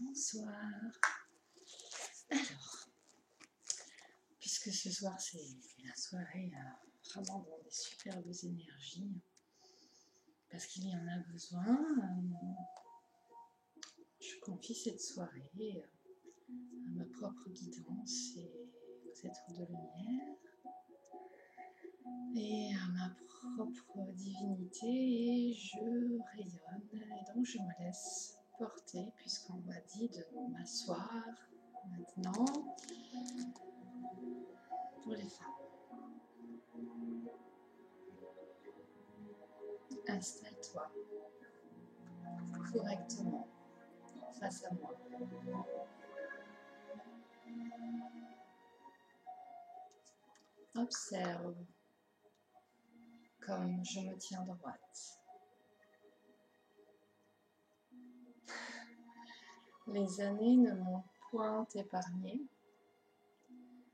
Bonsoir. Alors, puisque ce soir c'est la soirée vraiment dans des superbes énergies, parce qu'il y en a besoin, je confie cette soirée à ma propre guidance et aux êtres de lumière et à ma propre divinité, et je rayonne et donc je me laisse porter puisqu'on m'a dit de m'asseoir maintenant pour les femmes. Installe-toi correctement face à moi. Observe comme je me tiens droite. Les années ne m'ont point épargné,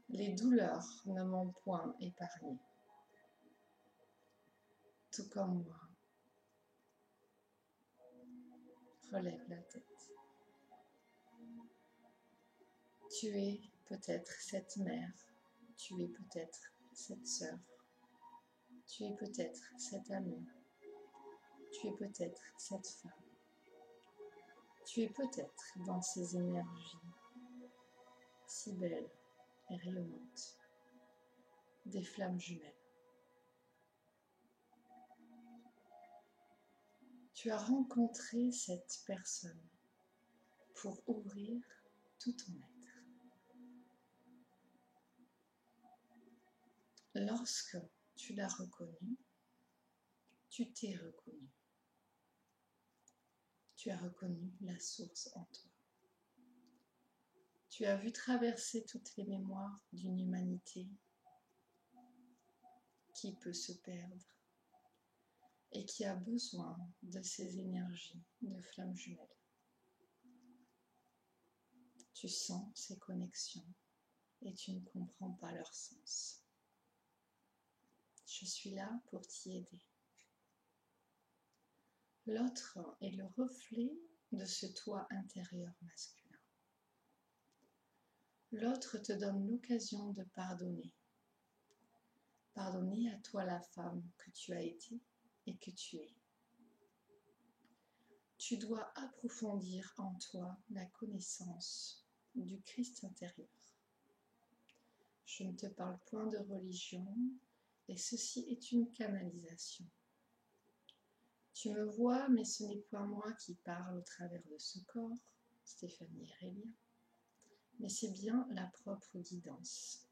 les douleurs ne m'ont point épargné, tout comme moi. Relève la tête. Tu es peut-être cette mère, tu es peut-être cette sœur, tu es peut-être cette amie, tu es peut-être cette femme. Tu es peut-être dans ces énergies si belles et rayonnantes, des flammes jumelles. Tu as rencontré cette personne pour ouvrir tout ton être. Lorsque tu l'as reconnue, tu t'es reconnu. Tu as reconnu la source en toi. Tu as vu traverser toutes les mémoires d'une humanité qui peut se perdre et qui a besoin de ces énergies de flammes jumelles. Tu sens ces connexions et tu ne comprends pas leur sens. Je suis là pour t'y aider. L'autre est le reflet de ce toi intérieur masculin. L'autre te donne l'occasion de pardonner. Pardonner à toi la femme que tu as été et que tu es. Tu dois approfondir en toi la connaissance du Christ intérieur. Je ne te parle point de religion, et ceci est une canalisation. Tu me vois, mais ce n'est point moi qui parle au travers de ce corps, Stéphanie Rélia, mais c'est bien la propre guidance.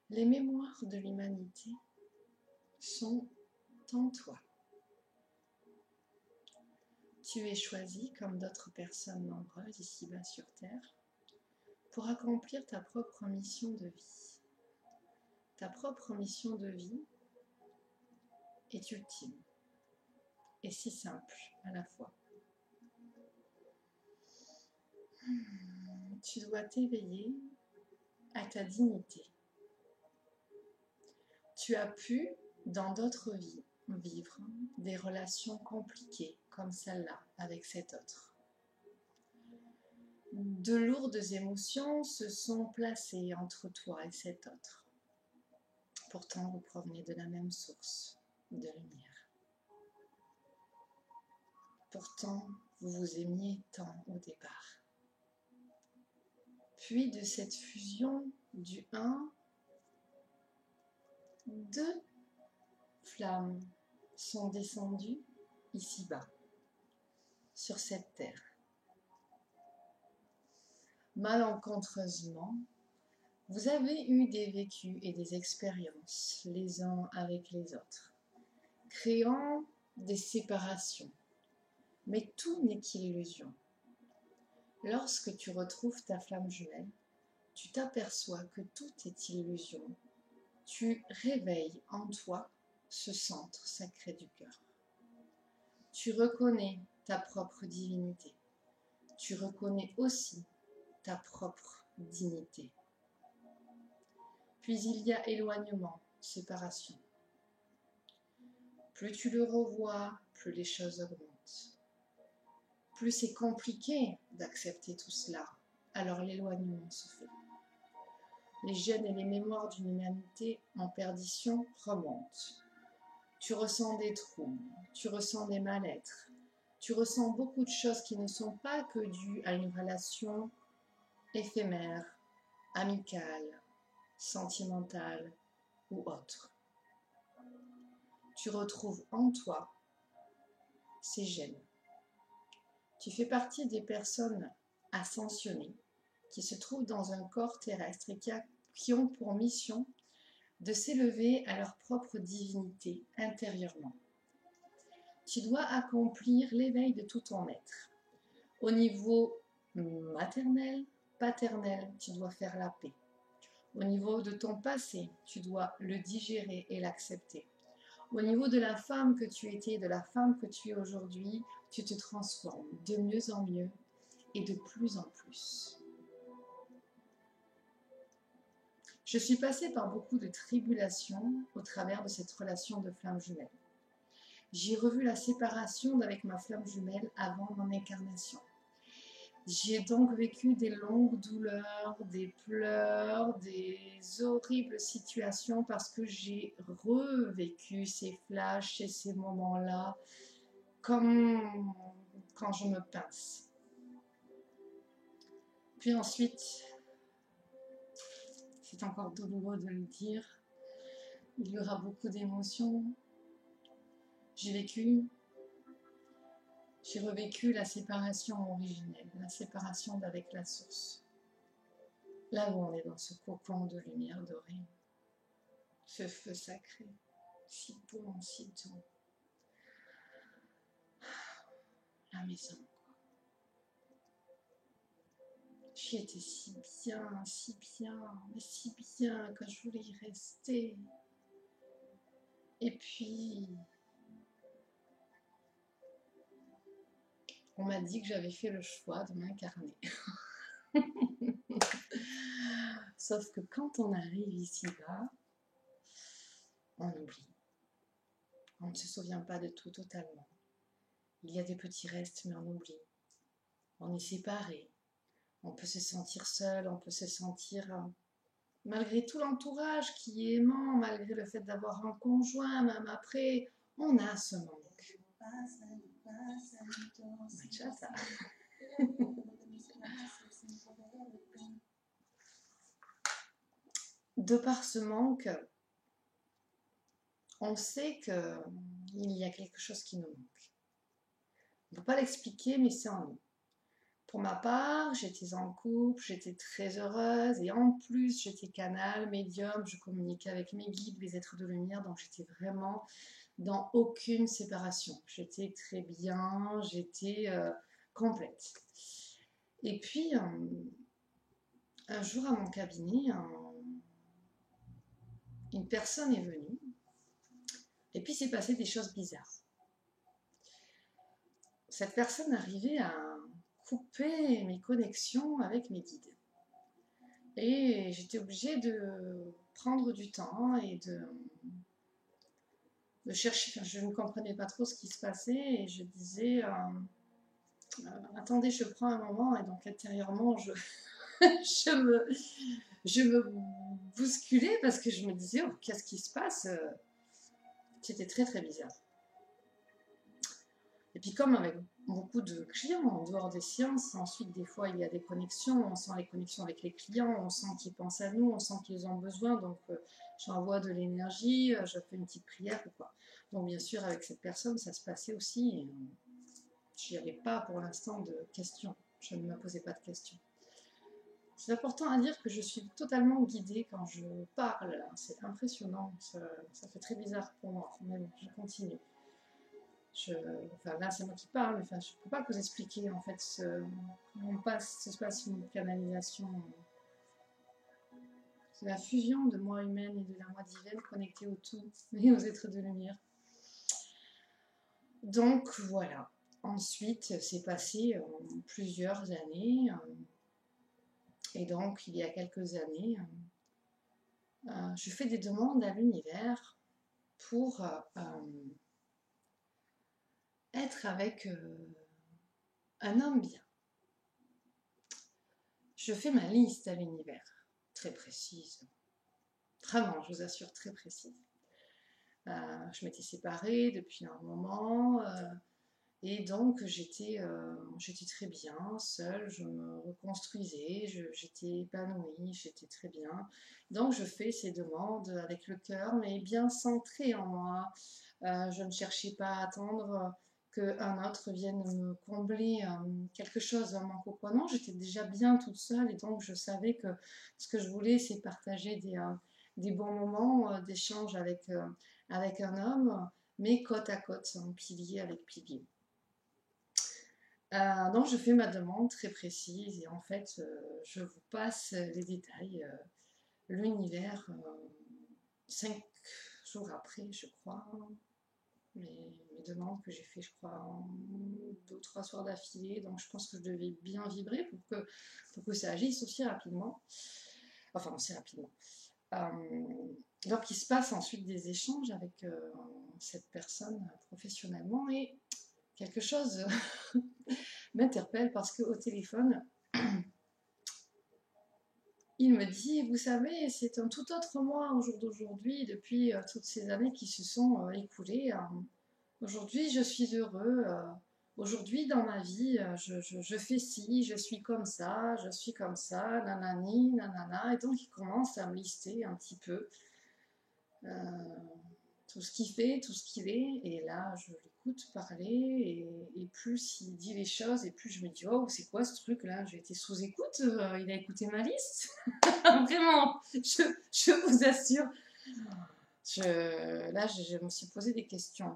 Les mémoires de l'humanité sont en toi. Tu es choisi, comme d'autres personnes nombreuses ici-bas sur Terre, pour accomplir ta propre mission de vie. Ta propre mission de vie est ultime et si simple à la fois. Tu dois t'éveiller à ta dignité. Tu as pu, dans d'autres vies, vivre des relations compliquées comme celle-là avec cet autre. De lourdes émotions se sont placées entre toi et cet autre. Pourtant, vous provenez de la même source de lumière. Pourtant, vous vous aimiez tant au départ. Puis de cette fusion du 1, 2 flammes sont descendues ici-bas, sur cette terre. Malencontreusement, vous avez eu des vécus et des expériences les uns avec les autres, créant des séparations. Mais tout n'est qu'illusion. Lorsque tu retrouves ta flamme jumelle, tu t'aperçois que tout est illusion. Tu réveilles en toi ce centre sacré du cœur. Tu reconnais ta propre divinité. Tu reconnais aussi ta propre dignité. Puis il y a éloignement, séparation. Plus tu le revois, plus les choses augmentent. plus c'est compliqué d'accepter tout cela, alors l'éloignement se fait. Les gènes et les mémoires d'une humanité en perdition remontent. Tu ressens des troubles, tu ressens des mal-être, tu ressens beaucoup de choses qui ne sont pas que dues à une relation éphémère, amicale, sentimentale ou autre. Tu retrouves en toi ces gènes. Tu fais partie des personnes ascensionnées qui se trouvent dans un corps terrestre et qui ont pour mission de s'élever à leur propre divinité intérieurement. Tu dois accomplir l'éveil de tout ton être. Au niveau maternel, paternel, tu dois faire la paix. Au niveau de ton passé, tu dois le digérer et l'accepter. Au niveau de la femme que tu étais, de la femme que tu es aujourd'hui, tu te transformes de mieux en mieux et de plus en plus. Je suis passée par beaucoup de tribulations au travers de cette relation de flamme jumelle. J'ai revu la séparation d'avec ma flamme jumelle avant mon incarnation. J'ai donc vécu des longues douleurs, des pleurs, des horribles situations parce que j'ai revécu ces flashs et ces moments-là comme quand je me pince. Puis ensuite, c'est encore douloureux de le dire, il y aura beaucoup d'émotions. J'ai revécu la séparation originelle, la séparation d'avec la source. Là où on est dans ce cocon de lumière dorée, ce feu sacré, si bon, si doux. La maison, quoi. J'y étais si bien, mais si bien que je voulais y rester. Et puis, on m'a dit que j'avais fait le choix de m'incarner. Sauf que quand on arrive ici-bas, on oublie. On ne se souvient pas de tout totalement. Il y a des petits restes, mais on oublie. On est séparés. On peut se sentir seul, on peut se sentir, malgré tout l'entourage qui est aimant, malgré le fait d'avoir un conjoint, même après, on a ce manque. Bachata. De par ce manque, on sait qu'il y a quelque chose qui nous manque. On ne peut pas l'expliquer, mais c'est en nous. Pour ma part, j'étais en couple, j'étais très heureuse et en plus j'étais canal, médium, je communiquais avec mes guides, les êtres de lumière, donc j'étais vraiment dans aucune séparation. J'étais très bien, j'étais complète. Et puis, un jour à mon cabinet, une personne est venue et puis s'est passé des choses bizarres. Cette personne arrivait à couper mes connexions avec mes guides. Et j'étais obligée de prendre du temps et de chercher. Enfin, je ne comprenais pas trop ce qui se passait et je disais attendez, je prends un moment. Et donc intérieurement, je me bousculais parce que je me disais oh, qu'est-ce qui se passe. C'était très très bizarre. Et puis comme avec beaucoup de clients en dehors des séances, ensuite des fois il y a des connexions, on sent les connexions avec les clients, on sent qu'ils pensent à nous, on sent qu'ils ont besoin, donc j'envoie de l'énergie, je fais une petite prière ou quoi. Donc bien sûr avec cette personne ça se passait aussi, je n'y avais pas pour l'instant de questions, je ne me posais pas de questions. C'est important à dire que je suis totalement guidée quand je parle, c'est impressionnant, ça fait très bizarre pour moi, mais bon, je continue. Enfin, là, c'est moi qui parle, enfin, je ne peux pas vous expliquer en fait comment se passe une canalisation. C'est la fusion de moi humaine et de la moi divine connectée au tout et aux êtres de lumière. Donc voilà. Ensuite, c'est passé plusieurs années. Et donc, il y a quelques années, je fais des demandes à l'univers pour être avec un homme bien. Je fais ma liste à l'univers, très précise, vraiment, je vous assure, très précise. Je m'étais séparée depuis un moment, et donc j'étais très bien, seule, je me reconstruisais, j'étais épanouie, j'étais très bien. Donc je fais ces demandes avec le cœur, mais bien centré en moi. Je ne cherchais pas à attendre qu'un autre vienne me combler quelque chose dans mon cocon. Non, j'étais déjà bien toute seule et donc je savais que ce que je voulais, c'est partager des bons moments d'échange avec un homme, mais côte à côte, en pilier avec pilier. Donc je fais ma demande très précise et en fait je vous passe les détails. L'univers, 5 jours après, je crois, mes demandes que j'ai fait, je crois, en 2 ou 3 soirs d'affilée. Donc je pense que je devais bien vibrer pour que ça agisse aussi rapidement. Enfin, assez rapidement. Donc il se passe ensuite des échanges avec cette personne professionnellement et quelque chose m'interpelle parce qu'au téléphone, il me dit, vous savez, c'est un tout autre moi au jour d'aujourd'hui, depuis toutes ces années qui se sont écoulées. Aujourd'hui, je suis heureux. Aujourd'hui, dans ma vie, je fais ci, je suis comme ça, nanani, nanana. Et donc, il commence à me lister un petit peu euh, tout ce qu'il fait, tout ce qu'il est. Et là, je l'écoute parler. Et plus il dit les choses, et plus je me dis, oh, c'est quoi ce truc-là? J'ai été sous écoute, il a écouté ma liste. Vraiment, je vous assure. Là, je me suis posé des questions.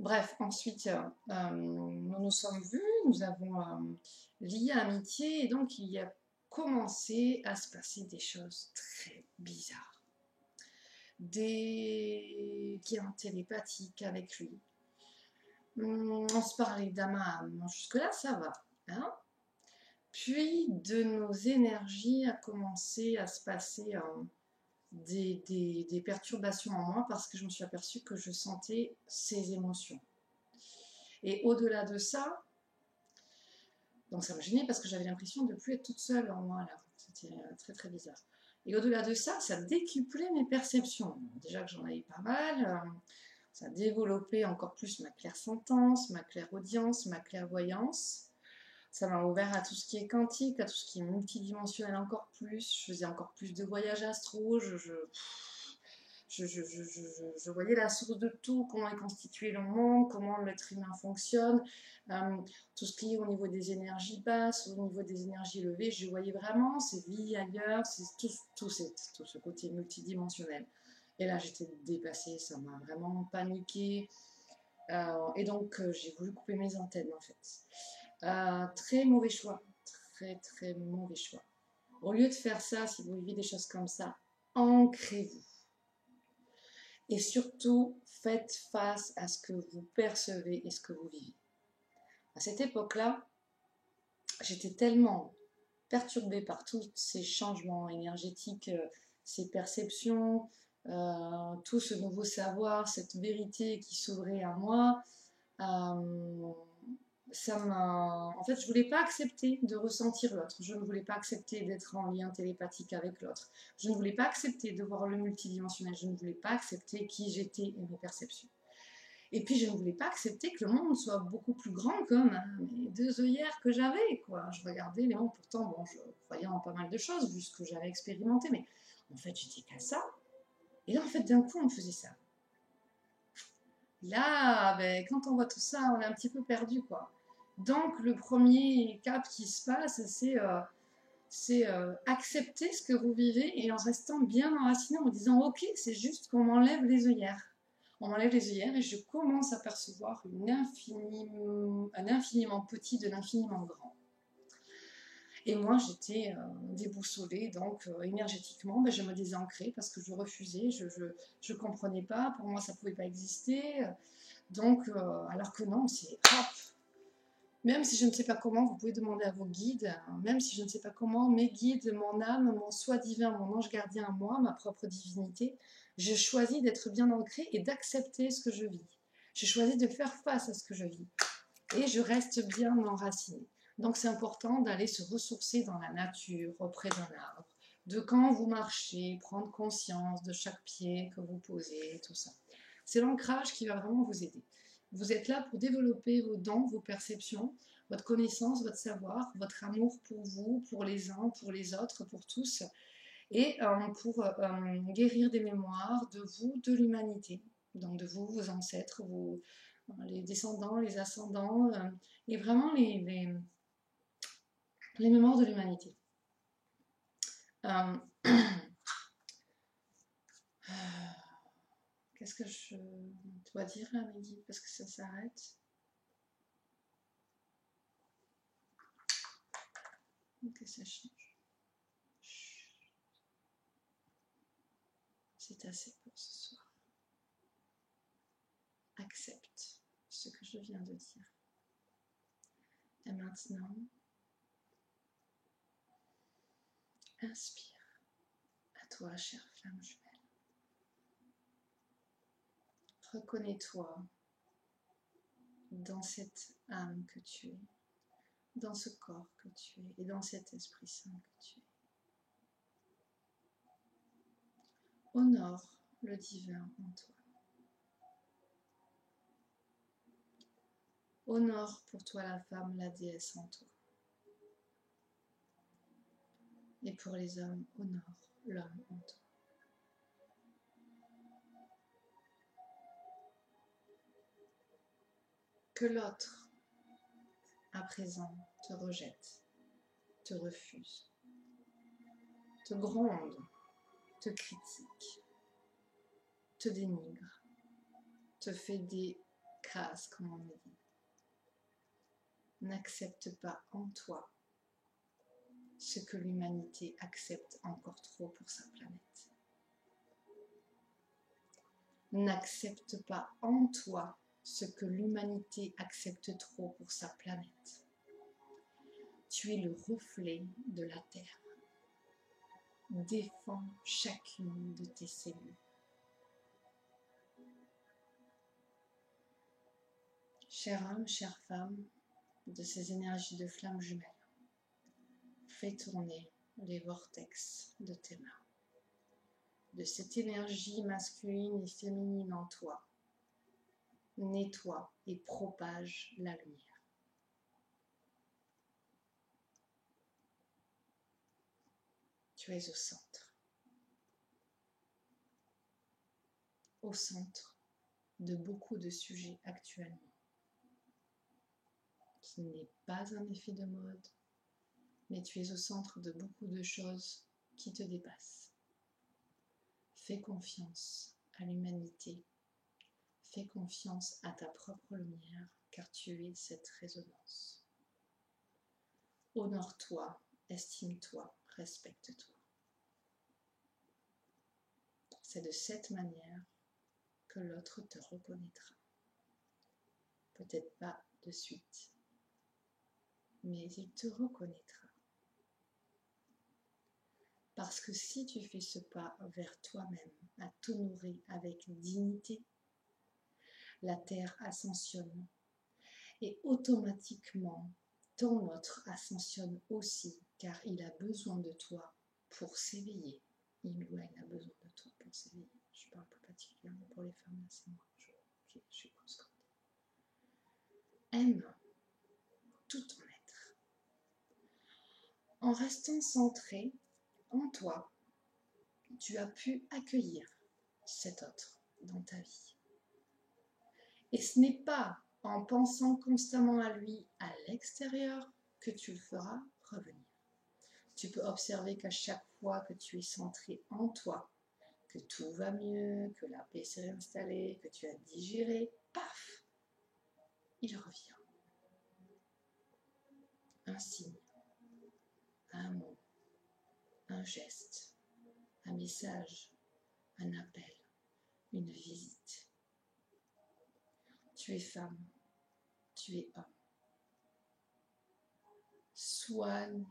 Bref, ensuite, nous nous sommes vus, nous avons lié amitié, et donc il y a commencé à se passer des choses très bizarres. Des liens télépathiques avec lui. On se parlait d'âme à âme, jusque-là ça va. Hein. Puis de nos énergies a commencé à se passer des perturbations en moi parce que je me suis aperçue que je sentais ces émotions. Et au-delà de ça, donc ça me gênait parce que j'avais l'impression de ne plus être toute seule en moi là. C'était très très bizarre. Et au-delà de ça, ça décuplait mes perceptions. Déjà que j'en avais pas mal, ça développait encore plus ma clairsentence, ma clairaudience, ma clairvoyance. Ça m'a ouvert à tout ce qui est quantique, à tout ce qui est multidimensionnel encore plus. Je faisais encore plus de voyages astro. Je voyais la source de tout, comment est constitué le monde, comment l'être humain fonctionne, tout ce qui est au niveau des énergies basses, au niveau des énergies élevées. Je voyais vraiment ces vies ailleurs, tout ce côté multidimensionnel. Et là, j'étais dépassée, ça m'a vraiment paniquée. Et donc, j'ai voulu couper mes antennes, en fait. Très mauvais choix, très très mauvais choix. Au lieu de faire ça, si vous vivez des choses comme ça, ancrez-vous. Et surtout, faites face à ce que vous percevez et ce que vous vivez. À cette époque-là, j'étais tellement perturbée par tous ces changements énergétiques, ces perceptions, tout ce nouveau savoir, cette vérité qui s'ouvrait à moi. En fait, je voulais pas accepter de ressentir l'autre. Je ne voulais pas accepter d'être en lien télépathique avec l'autre. Je ne voulais pas accepter de voir le multidimensionnel. Je ne voulais pas accepter qui j'étais et mes perceptions. Et puis, je ne voulais pas accepter que le monde soit beaucoup plus grand comme mes 2 œillères que j'avais, quoi. Je regardais les mondes, pourtant, bon, je croyais en pas mal de choses, vu ce que j'avais expérimenté, mais en fait, j'étais qu'à ça. Et là, en fait, d'un coup, on me faisait ça. Là, ben, quand on voit tout ça, on est un petit peu perdu, quoi. Donc, le premier cap qui se passe, c'est accepter ce que vous vivez et en restant bien enraciné en disant ok, c'est juste qu'on m'enlève les œillères. On m'enlève les œillères et je commence à percevoir un infiniment petit de l'infiniment grand. Et moi, j'étais déboussolée, donc énergétiquement, ben, je me désancrais parce que je refusais, je comprenais pas, pour moi ça pouvait pas exister. Donc, alors que non, c'est hop. Même si je ne sais pas comment, vous pouvez demander à vos guides, même si je ne sais pas comment, mes guides, mon âme, mon soi divin, mon ange gardien à moi, ma propre divinité, je choisis d'être bien ancrée et d'accepter ce que je vis. Je choisis de faire face à ce que je vis. et je reste bien enracinée. Donc c'est important d'aller se ressourcer dans la nature, auprès d'un arbre, de quand vous marchez, prendre conscience de chaque pied que vous posez, tout ça. C'est l'ancrage qui va vraiment vous aider. Vous êtes là pour développer vos dons, vos perceptions, votre connaissance, votre savoir, votre amour pour vous, pour les uns, pour les autres, pour tous, et pour guérir des mémoires de vous, de l'humanité, donc de vous, vos ancêtres, les descendants, les ascendants, et vraiment les mémoires de l'humanité. Qu'est-ce que je dois dire là, Mehdi, parce que ça s'arrête. Ok, ça change. C'est assez pour ce soir. Accepte ce que je viens de dire. Et maintenant, inspire. À toi, chère flamme jumelle. Reconnais-toi dans cette âme que tu es, dans ce corps que tu es et dans cet Esprit Saint que tu es. Honore le divin en toi. Honore pour toi la femme, la déesse en toi. Et pour les hommes, honore l'homme en toi. Que l'autre, à présent, te rejette, te refuse, te gronde, te critique, te dénigre, te fait des crasses, comme on dit. N'accepte pas en toi ce que l'humanité accepte encore trop pour sa planète. N'accepte pas en toi ce que l'humanité accepte trop pour sa planète. Tu es le reflet de la Terre. Défends chacune de tes cellules. Cher homme, chère femme, de ces énergies de flammes jumelles, fais tourner les vortex de tes mains. De cette énergie masculine et féminine en toi, nettoie et propage la lumière. Tu es au centre de beaucoup de sujets actuellement. Ce n'est pas un effet de mode, mais tu es au centre de beaucoup de choses qui te dépassent. Fais confiance à l'humanité, fais confiance à ta propre lumière, car tu es cette résonance. Honore-toi, estime-toi, respecte-toi. C'est de cette manière que l'autre te reconnaîtra. Peut-être pas de suite, mais il te reconnaîtra. Parce que si tu fais ce pas vers toi-même, à t'honorer avec dignité, la terre ascensionne et automatiquement ton autre ascensionne aussi, car il a besoin de toi pour s'éveiller. Il ou elle a besoin de toi pour s'éveiller. Je parle plus particulièrement pour les femmes, là c'est moi. Je suis consciente. Aime tout ton être. En restant centré en toi, tu as pu accueillir cet autre dans ta vie. Et ce n'est pas en pensant constamment à lui à l'extérieur que tu le feras revenir. Tu peux observer qu'à chaque fois que tu es centré en toi, que tout va mieux, que la paix s'est installée, que tu as digéré, paf, il revient. Un signe, un mot, un geste, un message, un appel, une visite. Tu es femme, tu es homme. Soigne-toi.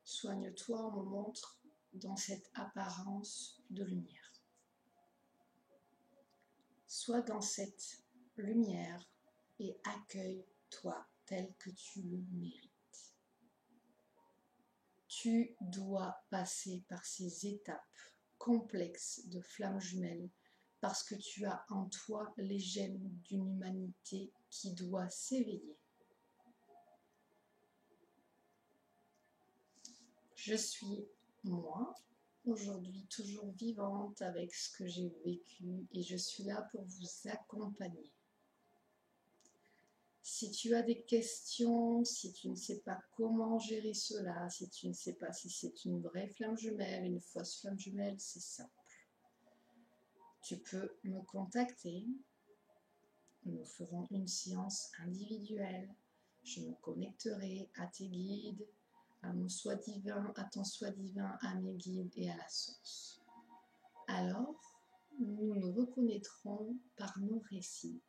Soigne-toi, on me montre dans cette apparence de lumière. Sois dans cette lumière et accueille-toi tel que tu le mérites. Tu dois passer par ces étapes complexes de flamme jumelle parce que tu as en toi les gènes d'une humanité qui doit s'éveiller. Je suis moi, aujourd'hui toujours vivante avec ce que j'ai vécu et je suis là pour vous accompagner. Si tu as des questions, si tu ne sais pas comment gérer cela, si tu ne sais pas si c'est une vraie flamme jumelle, une fausse flamme jumelle, c'est simple. Tu peux me contacter, nous ferons une séance individuelle, je me connecterai à tes guides, à mon soi divin, à ton soi divin, à mes guides et à la source. Alors, nous nous reconnaîtrons par nos récits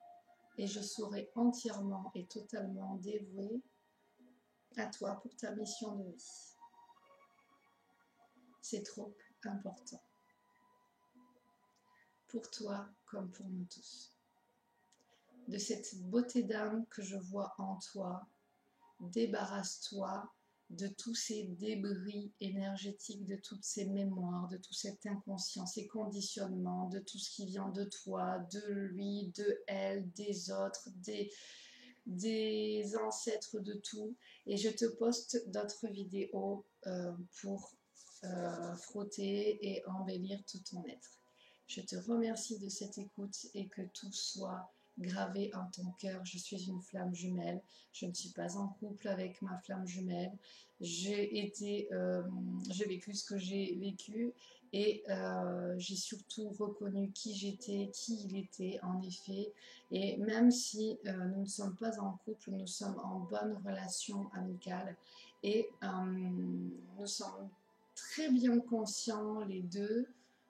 et je serai entièrement et totalement dévouée à toi pour ta mission de vie. C'est trop important. Pour toi comme pour nous tous. De cette beauté d'âme que je vois en toi, débarrasse-toi de tous ces débris énergétiques, de toutes ces mémoires, de tout cet inconscient, ces conditionnements, de tout ce qui vient de toi, de lui, de elle, des autres, des ancêtres, de tout. Et je te poste d'autres vidéos pour frotter et embellir tout ton être. Je te remercie de cette écoute et que tout soit gravé en ton cœur. Je suis une flamme jumelle. Je ne suis pas en couple avec ma flamme jumelle. J'ai vécu ce que j'ai vécu et j'ai surtout reconnu qui j'étais, qui il était en effet. Et même si nous ne sommes pas en couple, nous sommes en bonne relation amicale et nous sommes très bien conscients les deux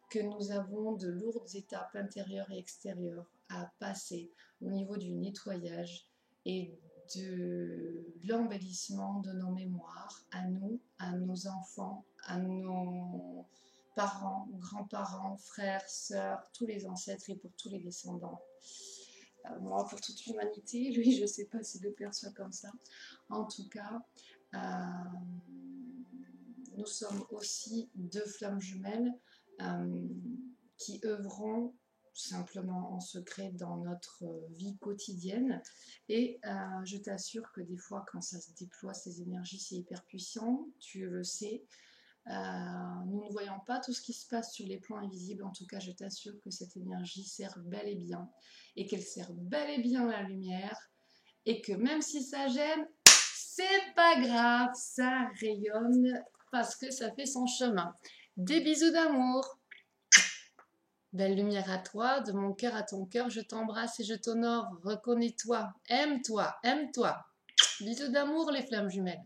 que nous avons de lourdes étapes intérieures et extérieures à passer au niveau du nettoyage et de l'embellissement de nos mémoires à nous, à nos enfants, à nos parents, grands-parents, frères, sœurs, tous les ancêtres et pour tous les descendants. Moi, pour toute l'humanité, lui, je ne sais pas s'il le perçoit comme ça. En tout cas, nous sommes aussi deux flammes jumelles qui œuvront simplement en secret dans notre vie quotidienne et je t'assure que des fois quand ça se déploie ces énergies c'est hyper puissant, tu le sais. Nous ne voyons pas tout ce qui se passe sur les plans invisibles, en tout cas je t'assure que cette énergie sert bel et bien et qu'elle sert bel et bien la lumière et que même si ça gêne, c'est pas grave, ça rayonne parce que ça fait son chemin. Des bisous d'amour. Belle lumière à toi, de mon cœur à ton cœur, je t'embrasse et je t'honore. Reconnais-toi, aime-toi, aime-toi. Bisous d'amour les flammes jumelles.